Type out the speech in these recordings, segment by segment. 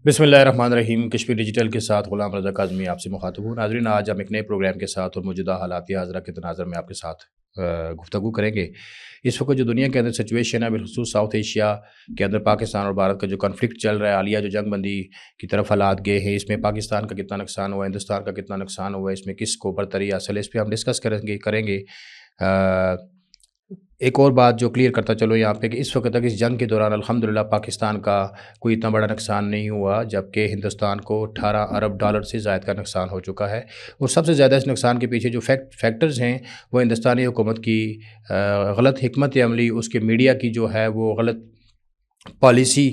بسم اللہ الرحمن الرحیم. کشمیر ڈیجیٹل کے ساتھ غلام رضا کاظمی آپ سے مخاطب ہوں. ناظرین، آج ہم ایک نئے پروگرام کے ساتھ اور موجودہ حالات حاضرہ کے تناظر میں آپ کے ساتھ گفتگو کریں گے. اس وقت جو دنیا کے اندر سچویشن ہے، بالخصوص ساؤتھ ایشیا کے اندر پاکستان اور بھارت کا جو کنفلکٹ چل رہا ہے، حالیہ جو جنگ بندی کی طرف حالات گئے ہیں، اس میں پاکستان کا کتنا نقصان ہوا ہے، ہندوستان کا کتنا نقصان ہوا ہے، اس میں کس کو برتری حاصل ہے، اس پہ ہم ڈسکس کریں گے. ایک اور بات جو کلیئر کرتا چلو یہاں پہ کہ اس وقت تک اس جنگ کے دوران الحمدللہ پاکستان کا کوئی اتنا بڑا نقصان نہیں ہوا، جبکہ ہندوستان کو 18 ارب ڈالر سے زائد کا نقصان ہو چکا ہے. اور سب سے زیادہ اس نقصان کے پیچھے جو فیکٹرز ہیں وہ ہندوستانی حکومت کی غلط حکمت عملی، اس کے میڈیا کی جو ہے وہ غلط پالیسی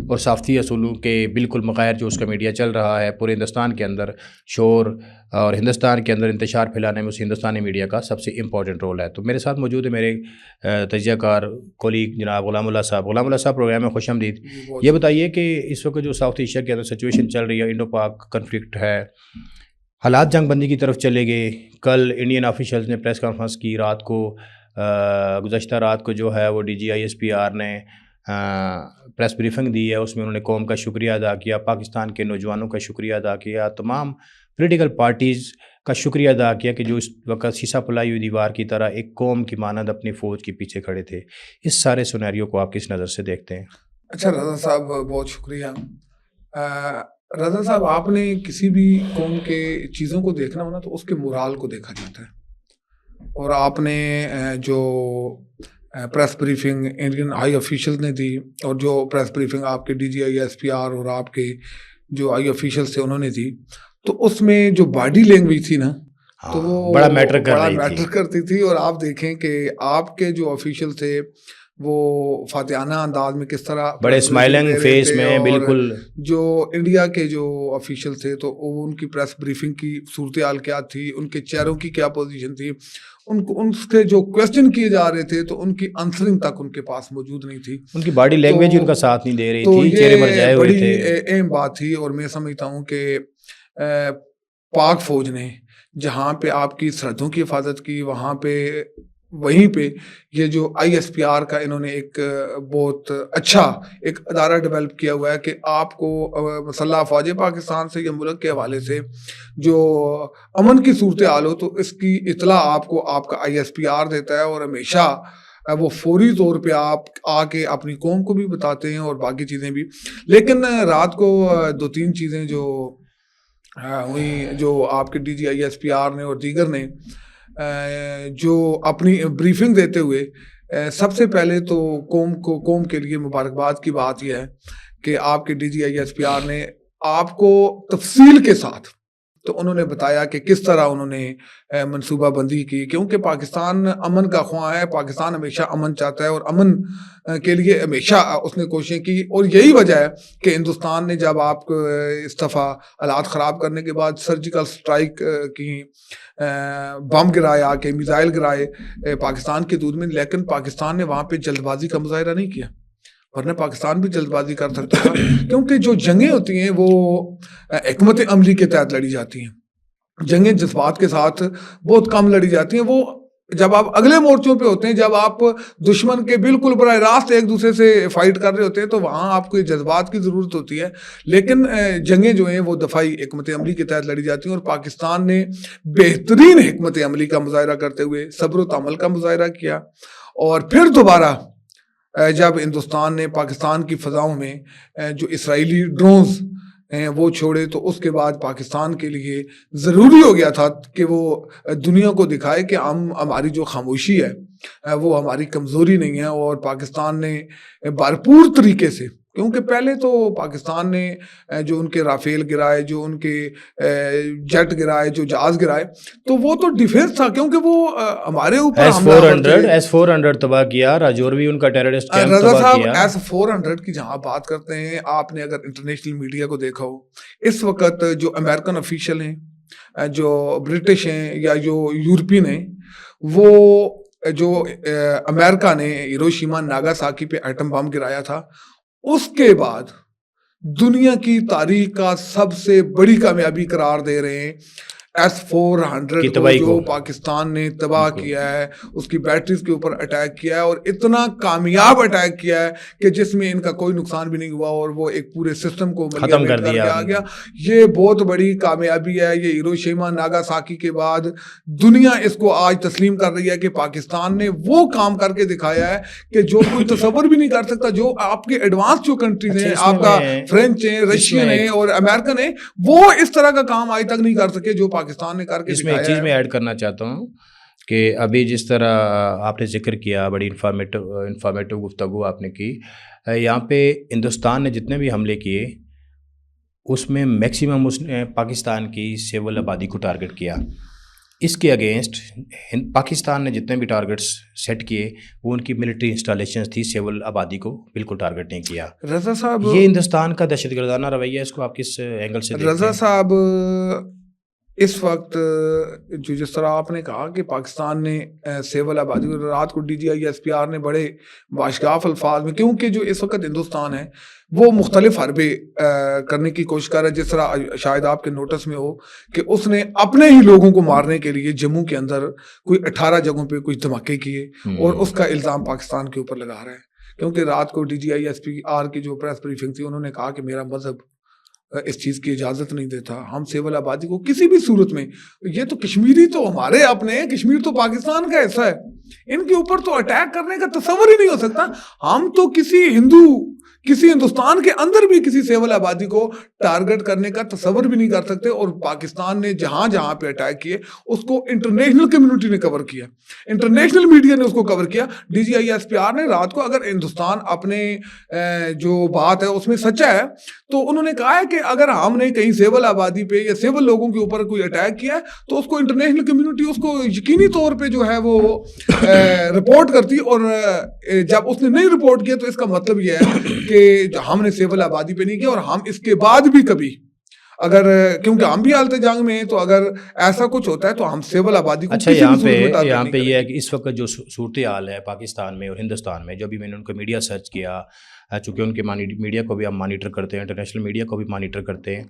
اور صحافتی اصولوں کے بالکل مغیر جو اس کا میڈیا چل رہا ہے پورے ہندوستان کے اندر شور اور ہندوستان کے اندر انتشار پھیلانے میں اس ہندوستانی میڈیا کا سب سے امپورٹنٹ رول ہے. تو میرے ساتھ موجود ہے میرے تجزیہ کار کولیگ جناب غلام اللہ صاحب. غلام اللہ صاحب، پروگرام میں خوش آمدید. یہ بتائیے کہ اس وقت جو ساؤتھ ایشیا کے اندر سچویشن چل رہی ہے، انڈو پاک کنفلکٹ ہے، حالات جنگ بندی کی طرف چلے گئے. کل انڈین آفیشلز نے پریس کانفرنس کی، رات کو گزشتہ رات کو جو ہے وہ D G I S P R نے پریس بریفنگ دی ہے. اس میں انہوں نے قوم کا شکریہ ادا کیا، پاکستان کے نوجوانوں کا شکریہ ادا کیا، تمام پولیٹیکل پارٹیز کا شکریہ ادا کیا کہ جو اس وقت سیسا پلائی ہوئی دیوار کی طرح ایک قوم کی مانند اپنی فوج کے پیچھے کھڑے تھے. اس سارے سیناریو کو آپ کس نظر سے دیکھتے ہیں؟ اچھا رضا صاحب، بہت شکریہ. رضا صاحب، آپ نے کسی بھی قوم کے چیزوں کو دیکھنا ہونا تو اس کے مورال کو دیکھا جاتا ہے. اور آپ نے جو press briefing Indian high official نے دی اور جو پریس بریفنگ آپ کے D G I S P R اور آپ کے جو آئی آفیشل تھے انہوں نے دی، تو اس میں جو باڈی لینگویج تھی نا تو وہ بڑا میٹر کرتی تھی. اور آپ دیکھیں کہ آپ کے جو آفیشل تھے وہ فاتحانہ انداز میں کس طرح بڑے اسمائلنگ فیس میں، بالکل. جو انڈیا کے جو آفیشل تھے تو ان کی پریس بریفنگ کی صورتحال کیا تھی، ان کے چہروں کی کیا پوزیشن تھی، ان سے جو کویسچن کیے جا رہے تھے تو ان کی آنسرنگ تک ان کے پاس موجود نہیں تھی. ان کی باڈی لینگویج ان کا ساتھ نہیں دے رہی تھی، چہرے مرجھائے ہوئے تھے. بڑی اہم بات تھی. اور میں سمجھتا ہوں کہ پاک فوج نے جہاں پہ آپ کی سرحدوں کی حفاظت کی، وہیں پہ یہ جو آئی ایس پی آر کا انہوں نے ایک بہت اچھا ایک ادارہ ڈیولپ کیا ہوا ہے کہ آپ کو مسلح افواج پاکستان سے یا ملک کے حوالے سے جو امن کی صورتحال ہو تو اس کی اطلاع آپ کو آپ کا آئی ایس پی آر دیتا ہے. اور ہمیشہ وہ فوری طور پہ آپ آ کے اپنی قوم کو بھی بتاتے ہیں اور باقی چیزیں بھی. لیکن رات کو 2-3 چیزیں جو ہوئی، جو آپ کے D G I S P R نے اور دیگر نے جو اپنی بریفنگ دیتے ہوئے، سب سے پہلے تو قوم کے لیے مبارکباد کی بات یہ ہے کہ آپ کے D G I S P R نے آپ کو تفصیل کے ساتھ تو انہوں نے بتایا کہ کس طرح انہوں نے منصوبہ بندی کی، کیونکہ پاکستان امن کا خواہاں ہے، پاکستان ہمیشہ امن چاہتا ہے اور امن کے لیے ہمیشہ اس نے کوششیں کی. اور یہی وجہ ہے کہ ہندوستان نے جب آپ اس دفعہ حالات خراب کرنے کے بعد سرجیکل سٹرائک کی، بم گرایا، کہ میزائل گرائے پاکستان کی حدود میں، لیکن پاکستان نے وہاں پہ جلد بازی کا مظاہرہ نہیں کیا. ورنہ پاکستان بھی جلد بازی کر سکتا تھا، کیونکہ جو جنگیں ہوتی ہیں وہ حکمت عملی کے تحت لڑی جاتی ہیں. جنگیں جذبات کے ساتھ بہت کم لڑی جاتی ہیں. وہ جب آپ اگلے مورچوں پہ ہوتے ہیں، جب آپ دشمن کے بالکل براہ راست ایک دوسرے سے فائٹ کر رہے ہوتے ہیں، تو وہاں آپ کو جذبات کی ضرورت ہوتی ہے. لیکن جنگیں جو ہیں وہ دفاعی حکمت عملی کے تحت لڑی جاتی ہیں. اور پاکستان نے بہترین حکمت عملی کا مظاہرہ کرتے ہوئے صبر و تحمل کا مظاہرہ کیا. اور پھر دوبارہ جب ہندوستان نے پاکستان کی فضاؤں میں جو اسرائیلی ڈرونز ہیں وہ چھوڑے، تو اس کے بعد پاکستان کے لیے ضروری ہو گیا تھا کہ وہ دنیا کو دکھائے کہ ہماری جو خاموشی ہے وہ ہماری کمزوری نہیں ہے. اور پاکستان نے بھرپور طریقے سے، کیونکہ پہلے تو پاکستان نے جو ان کے رافیل گرائے، جو ان کے جیٹ گرائے، جو جہاز گرائے، تو وہ تو ڈیفینس تھا، کیونکہ وہ ہمارے اوپر S-400 تباہ کیا، راجوروی ان کا ٹیررسٹ کیمپ تباہ کیا. S-400 کی جہاں بات کرتے ہیں، آپ نے اگر انٹرنیشنل میڈیا کو دیکھا ہو، اس وقت جو امریکن آفیشل ہیں، جو برٹش ہیں یا جو یورپین ہیں، وہ جو امریکہ نے ہیروشیما ناگاساکی پہ ایٹم بم گرایا تھا، اس کے بعد دنیا کی تاریخ کا سب سے بڑی کامیابی قرار دے رہے ہیں S-400 کو جو پاکستان نے تباہ کیا ہے، اس کی بیٹریز کے اوپر اٹیک کیا ہے اور اتنا کامیاب اٹیک کیا ہے کہ جس میں ان کا کوئی نقصان بھی نہیں ہوا اور وہ ایک پورے سسٹم کو ختم کر دیا آ گیا. یہ بہت بڑی کامیابی ہے. یہ ہیروشیما ناگاساکی کے بعد دنیا اس کو آج تسلیم کر رہی ہے کہ پاکستان نے وہ کام کر کے دکھایا ہے کہ جو کوئی تصور بھی نہیں کر سکتا. جو آپ کے ایڈوانس جو کنٹریز ہیں، آپ کا فرینچ ہیں، رشین ہیں اور امریکن ہیں، وہ اس طرح کا کام آج تک نہیں کر سکے جو پاکستان نے کر کے دکھایا ہے. اس میں ایک چیز میں ایڈ کرنا چاہتا ہوں کہ ابھی جس طرح آپ نے ذکر کیا، بڑی انفارمیٹو گفتگو آپ نے کی. یہاں پہ ہندوستان نے جتنے بھی حملے کیے اس میں میکسیمم اس نے پاکستان کی سول آبادی کو ٹارگٹ کیا. اس کے اگینسٹ پاکستان نے جتنے بھی ٹارگٹس سیٹ کیے وہ ان کی ملٹری انسٹالیشنز تھی، سول آبادی کو بالکل ٹارگٹ نہیں کیا. رضا صاحب، یہ ہندوستان کا دہشت گردانہ رویہ ہے، اس کو آپ کس اینگل سے دیکھتے ہیں؟ رضا صاحب، اس وقت جو جس طرح آپ نے کہا کہ پاکستان نے سیول آبادی کو، رات کو DGI/SPR نے بڑے باشگاف الفاظ میں، کیونکہ جو اس وقت ہندوستان ہے وہ مختلف حربے کرنے کی کوشش کر رہا ہے. جس طرح شاید آپ کے نوٹس میں ہو کہ اس نے اپنے ہی لوگوں کو مارنے کے لیے جموں کے اندر کوئی 18 جگہوں پہ کچھ دھماکے کیے اور اس کا الزام پاکستان کے اوپر لگا رہا ہے. کیونکہ رات کو DGI/SPR کی جو پریس بریفنگ تھی، انہوں نے کہا کہ میرا مذہب اس چیز کی اجازت نہیں دیتا، ہم سیول آبادی کو کسی بھی صورت میں، یہ تو کشمیری تو ہمارے اپنے ہیں، کشمیر تو پاکستان کا حصہ ہے، ان کے اوپر تو اٹیک کرنے کا تصور ہی نہیں ہو سکتا. ہم تو کسی ہندوستان کے اندر بھی کسی سیول آبادی کو ٹارگٹ کرنے کا تصور بھی نہیں کر سکتے. اور پاکستان نے جہاں جہاں پہ اٹیک کیے اس کو انٹرنیشنل کمیونٹی نے کور کیا، انٹرنیشنل میڈیا نے اس کو کور کیا. DGI/SPR نے رات کو، اگر ہندوستان اپنے جو بات ہے اس میں سچا ہے تو انہوں نے کہا ہے کہ اگر ہم نے کہیں سیول آبادی پہ یا سیول لوگوں کے اوپر کوئی اٹیک کیا ہے تو اس کو انٹرنیشنل کمیونٹی اس کو یقینی طور پہ جو ہے وہ رپورٹ کرتی. اور جب اس نے نہیں رپورٹ کیا تو اس کا مطلب یہ ہے کہ ہم نے سیول آبادی پہ نہیں کیا. اور ہم اس کے بعد بھی کبھی اگر، کیونکہ ہم بھی حالت جنگ میں ہیں، تو اگر ایسا کچھ ہوتا ہے تو ہم سیول آبادی کو کسی بھی صورت میں ٹارگٹ یہاں پہ یہ ہے کہ اس وقت جو صورتحال ہے پاکستان میں اور ہندوستان میں، جو بھی میں نے ان کو میڈیا سرچ کیا، چونکہ ان کے میڈیا کو بھی ہم مانیٹر کرتے ہیں، انٹرنیشنل میڈیا کو بھی مانیٹر کرتے ہیں.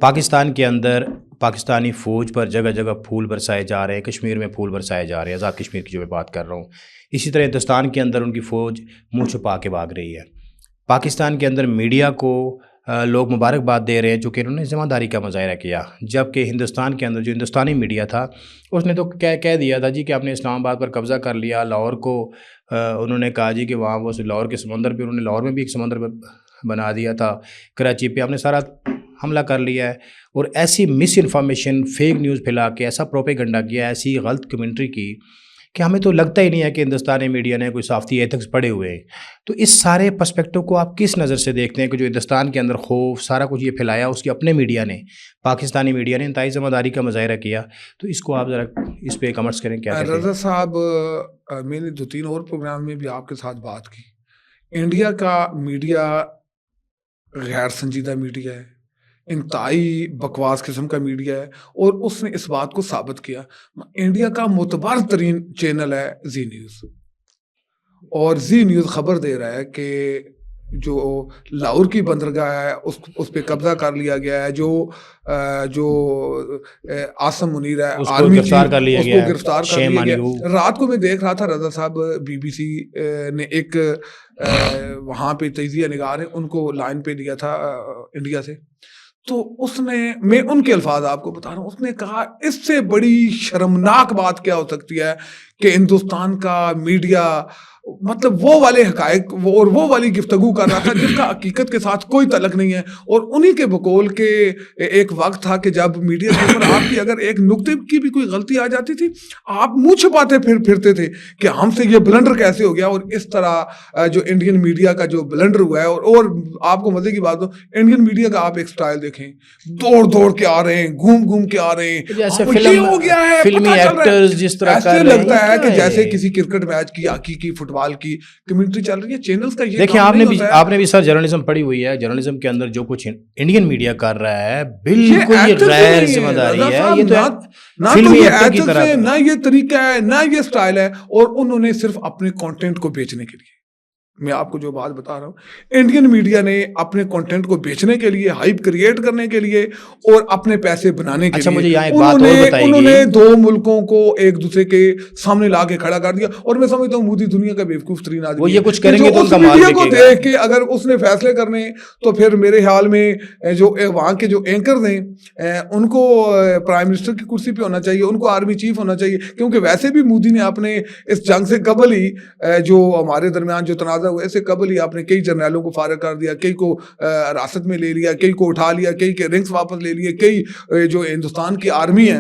پاکستان کے اندر پاکستانی فوج پر جگہ جگہ پھول برسائے جا رہے ہیں، کشمیر میں پھول برسائے جا رہے ہیں، آزاد کشمیر کی جو میں بات کر رہا ہوں. اسی طرح ہندوستان کے اندر ان کی فوج منہ چھپا کے بھاگ رہی ہے. پاکستان کے اندر میڈیا کو لوگ مبارکباد دے رہے ہیں چونکہ انہوں نے ذمہ داری کا مظاہرہ کیا، جبکہ ہندوستان کے اندر جو ہندوستانی میڈیا تھا اس نے تو کہہ دیا تھا جی کہ آپ نے اسلام آباد پر قبضہ کر لیا. لاہور کو انہوں نے کہا جی کہ وہاں وہ لاہور کے سمندر پہ، انہوں نے لاہور میں بھی ایک سمندر بنا دیا تھا، کراچی پہ آپ نے سارا حملہ کر لیا ہے. اور ایسی مس انفارمیشن، فیک نیوز پھیلا کے ایسا پروپیگنڈا کیا، ایسی غلط کمنٹری کی کہ ہمیں تو لگتا ہی نہیں ہے کہ ہندوستانی میڈیا نے کوئی صافتی ایتھکس پڑھے ہوئے ہیں. تو اس سارے پرسپیکٹو کو آپ کس نظر سے دیکھتے ہیں کہ جو ہندوستان کے اندر خوف سارا کچھ یہ پھیلایا، اس کے اپنے میڈیا نے، پاکستانی میڈیا نے انتہائی ذمہ داری کا مظاہرہ کیا؟ تو اس کو آپ ذرا اس پہ کمنٹس کریں. کیا کہتے ہیں رضا صاحب؟ میں نے 2-3 اور پروگرام میں بھی آپ کے ساتھ بات کی. انڈیا کا میڈیا غیر سنجیدہ میڈیا ہے، انتہائی بکواس قسم کا میڈیا ہے، اور اس نے اس بات کو ثابت کیا. انڈیا کا معتبر ترین چینل ہے زی نیوز، اور زی نیوز خبر دے رہا ہے کہ جو لاہور کی بندرگاہ ہے اس پہ قبضہ کر لیا گیا ہے. جو عاصم منیر ہے آرمی چیف، اس کو گرفتار کر لیا گیا. رات کو میں دیکھ رہا تھا رضا صاحب، BBC نے ایک وہاں پہ تجزیہ نگار ہیں، ان کو لائن پہ دیا تھا انڈیا سے. تو اس نے، میں ان کے الفاظ آپ کو بتا رہا ہوں، اس نے کہا اس سے بڑی شرمناک بات کیا ہو سکتی ہے کہ ہندوستان کا میڈیا مطلب وہ والے حقائق اور وہ والی گفتگو کر رہا تھا جس کا حقیقت کے ساتھ کوئی تعلق نہیں ہے. اور انہی کے بقول کے ایک وقت تھا کہ جب میڈیا کے اوپر آپ کی اگر ایک نقطے کی بھی کوئی غلطی آ جاتی تھی، آپ منہ چھپاتے پھرتے تھے کہ ہم سے یہ بلنڈر کیسے ہو گیا. اور اس طرح جو انڈین میڈیا کا جو بلنڈر ہوا ہے، اور آپ کو مزے کی بات ہو، انڈین میڈیا کا آپ ایک سٹائل دیکھیں، دوڑ کے آ رہے ہیں، گھوم کے آ رہے ہیں، جیسے ہو گیا ہے فلمی ایکٹرز جس طرح ایسے لگتا ہے کہ جیسے کسی کرکٹ میچ کی، ہاکی کی، فٹ بال کی کمیونٹی چل رہی ہے. چینلز کا یہ دیکھیں، آپ نے بھی سر جرنلزم پڑھی ہوئی ہے. جرنلزم کے اندر جو کچھ انڈین میڈیا کر رہا ہے بالکل یہ غیر ذمہ داری ہے. یہ تو فلمی ایکٹر کی طرح، نہ یہ طریقہ ہے، نہ یہ سٹائل ہے، اور انہوں نے صرف اپنے کانٹینٹ کو بیچنے کے لیے میں آپ کو جو بات بتا رہا ہوں, انڈین میڈیا نے اپنے کنٹینٹ کو بیچنے کے لیے, ہائپ کریٹ کرنے کے لیے اور اپنے پیسے بنانے کے اچھا لیے مجھے یہاں ایک بات اور بتائیے, انہوں نے دو ملکوں کو ایک دوسرے کے سامنے لا کے کھڑا کر دیا. اور میں سمجھتا ہوں مودی دنیا کا بیوقوف ترین آدمی وہ یہ کچھ ہے کریں جو گے تو اس ان کا مال میڈیا کو بکے گا. دیکھ کے اگر اس نے فیصلے کرنے تو پھر میرے خیال میں جو وہاں کے جو اینکرز ہیں ان کو پرائم منسٹر کی کرسی پہ ہونا چاہیے, ان کو آرمی چیف ہونا چاہیے, کیونکہ ویسے بھی مودی نے اپنے اس جنگ سے قبل ہی جو ہمارے درمیان جو تنازع ہوا, اس سے قبل ہی آپ نے کئی جرنیلوں کو فارغ کر دیا, کئی کو حراست میں لے لیا, کئی کو اٹھا لیا, کئی کے رنگس واپس لے لیے, کئی جو ہندوستان کی آرمی ہے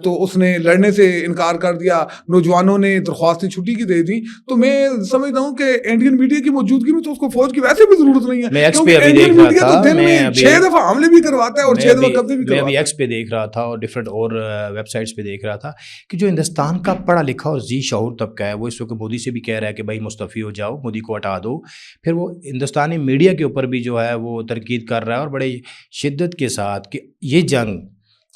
تو اس نے لڑنے سے انکار کر دیا, نوجوانوں نے درخواستیں چھٹی کی دے دی. تو میں سمجھتا ہوں کہ انڈین میڈیا کی موجودگی میں تو اس کو فوج کی ویسے بھی ضرورت نہیں ہے, کیونکہ انڈین میڈیا تو دن میں 6 دفعہ حملے بھی کرواتا ہے اور 6 دفعہ قبضے بھی کرواتا ہے. میں ابھی ایکس پہ دیکھ رہا تھا اور ڈفرینٹ اور ویب سائٹس پہ دیکھ رہا تھا کہ جو ہندوستان کا پڑھا لکھا اور ذی شعور طبقہ ہے وہ اس وقت مودی سے بھی کہہ رہا ہے کہ بھائی مستعفی ہو جاؤ, مودی کو ہٹا دو. پھر وہ ہندوستانی میڈیا کے اوپر بھی جو ہے وہ تنقید کر رہا ہے اور بڑے شدت کے ساتھ کہ یہ جنگ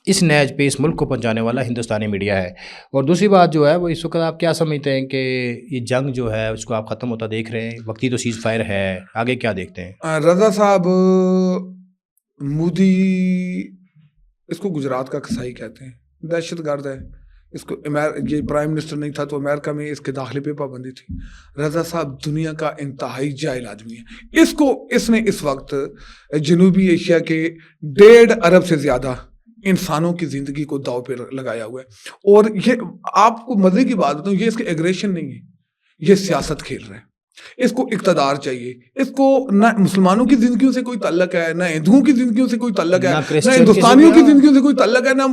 اس نیج پہ اس ملک کو پہنچانے والا ہندوستانی میڈیا ہے. اور دوسری بات جو ہے وہ اس وقت آپ کیا سمجھتے ہیں کہ یہ جنگ جو ہے اس کو آپ ختم ہوتا دیکھ رہے ہیں؟ وقتی تو سیز فائر ہے, آگے کیا دیکھتے ہیں؟ رضا صاحب, مودی اس کو گجرات کا قصائی کہتے ہیں, دہشت گرد ہے. اس کو یہ پرائم منسٹر نہیں تھا تو امریکہ میں اس کے داخلے پہ پابندی تھی. رضا صاحب دنیا کا انتہائی جاہل آدمی ہے. اس نے اس وقت جنوبی ایشیا کے 1.5 ارب سے زیادہ انسانوں کی زندگی کو داؤ پہ لگایا ہوا ہے. اور یہ آپ کو مزے کی بات بتاؤں, یہ اس کے ایگریشن نہیں ہے, یہ سیاست کھیل رہے ہیں. اس کو اقتدار چاہیے, اس کو نہ مسلمانوں کی زندگیوں سے کوئی تعلق ہے, نہ ہندوؤں کی زندگیوں سے کوئی تعلق ہے, نہ ہندوستانیوں کی زندگیوں سے کوئی تعلق ہے, نہ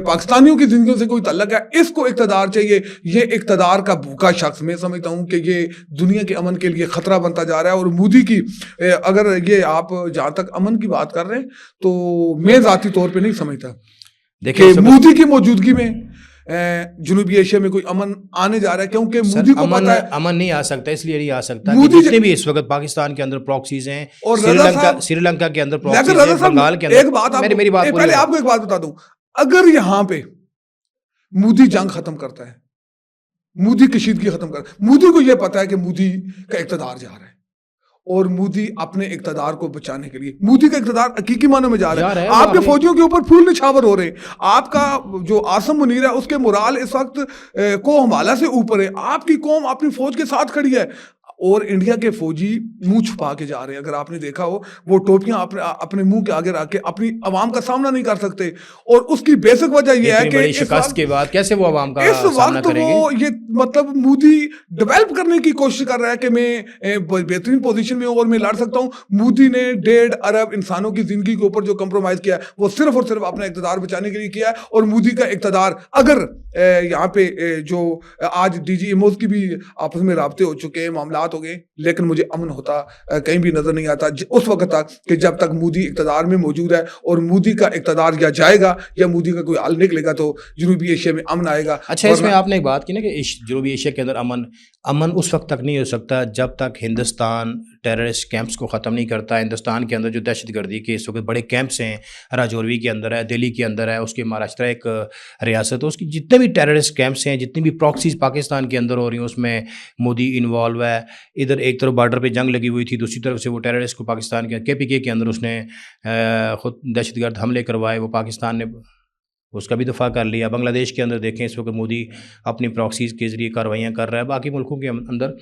پاکستانیوں کی زندگیوں سے کوئی تعلق ہے. اس کو اقتدار چاہیے. یہ اقتدار کا بھوکا شخص, میں سمجھتا ہوں کہ یہ دنیا کے امن کے لیے خطرہ بنتا جا رہا ہے. اور مودی کی اگر یہ آپ جہاں تک امن کی بات کر رہے ہیں تو میں ذاتی طور پہ نہیں سمجھتا کہ مودی کی موجودگی میں جنوبی ایشیا میں کوئی امن آنے جا رہا ہے, کیونکہ مودی کو پتہ ہے امن نہیں آ سکتا. اس لیے نہیں آ سکتا کہ جتنے بھی اس وقت پاکستان کے اندر پراکسیز ہیں, اور سری لنکا کے اندر پراکسیز ہیں, بنگال کے اندر. میری بات پہلے آپ کو ایک بات بتا دوں, اگر یہاں پہ مودی جنگ ختم کرتا ہے, مودی کشیدگی ختم کرتا ہے, مودی کو یہ پتا ہے کہ مودی کا اقتدار جا رہا ہے, اور مودی اپنے اقتدار کو بچانے کے لیے, مودی کا اقتدار حقیقی معنوں میں جا رہا ہے. آپ کے فوجیوں کے اوپر پھول نچھاور ہو رہے ہیں. آپ کا جو عاصم منیر ہے اس کے مورال اس وقت کو ہمالا سے اوپر ہے. آپ کی قوم اپنی فوج کے ساتھ کھڑی ہے, اور انڈیا کے فوجی منہ چھپا کے جا رہے ہیں. اگر آپ نے دیکھا ہو, وہ ٹوپیاں اپنے منہ کے آگے رکھ کے اپنی عوام کا سامنا نہیں کر سکتے. اور اس کی بیسک وجہ یہ ہے کہ شکست کے بعد کیسے وہ عوام کا سامنا کریں گے. یہ مطلب مودی ڈیولپ کرنے کی کوشش کر رہا ہے کہ میں بہترین پوزیشن میں ہوں اور میں لڑ سکتا ہوں. مودی نے 1.5 ارب انسانوں کی زندگی کے اوپر جو کمپرومائز کیا ہے وہ صرف اور صرف اپنا اقتدار بچانے کے لیے کیا ہے. اور مودی کا اقتدار, اگر یہاں پہ جو آج ڈی جی ایموز کی بھی آپس میں رابطے ہو چکے ہیں, معاملات ہو گئے, لیکن مجھے امن ہوتا کہیں بھی نظر نہیں آتا اس وقت تک کہ جب تک مودی اقتدار میں موجود ہے. اور مودی کا اقتدار یا جائے گا یا مودی کا کوئی حل نکلے گا تو جنوبی ایشیا میں امن آئے گا. اچھا, اس میں آپ نے ایک بات کی نا کہ جنوبی ایشیا کے اندر امن اس وقت تک نہیں ہو سکتا جب تک ہندوستان ٹیررسٹ کیمپس کو ختم نہیں کرتا. ہندوستان کے اندر جو دہشت گردی کے اس وقت بڑے کیمپس ہیں, راجوری کے اندر ہے, دہلی کے اندر ہے, اس کے مہاراشٹر ایک ریاست ہے, اس کی جتنے بھی ٹیررسٹ کیمپس ہیں, جتنی بھی پراکسیز پاکستان کے اندر ہو رہی ہیں, اس میں مودی انوالو ہے. ادھر ایک طرف بارڈر پہ جنگ لگی ہوئی تھی, دوسری طرف سے وہ ٹیررسٹ کو پاکستان کے پی کے اندر اس نے خود دہشت گرد حملے کروائے, وہ پاکستان نے اس کا بھی دفاع کر لیا. بنگلہ دیش کے اندر دیکھیں اس وقت مودی اپنی پراکسیز کے ذریعے کارروائیاں کر رہا ہے. باقی ملکوں کے اندر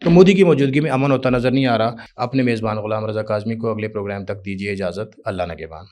تو مودی کی موجودگی میں امن ہوتا نظر نہیں آ رہا. اپنے میزبان غلام رضا کاظمی کو اگلے پروگرام تک دیجیے اجازت. اللہ نگہبان.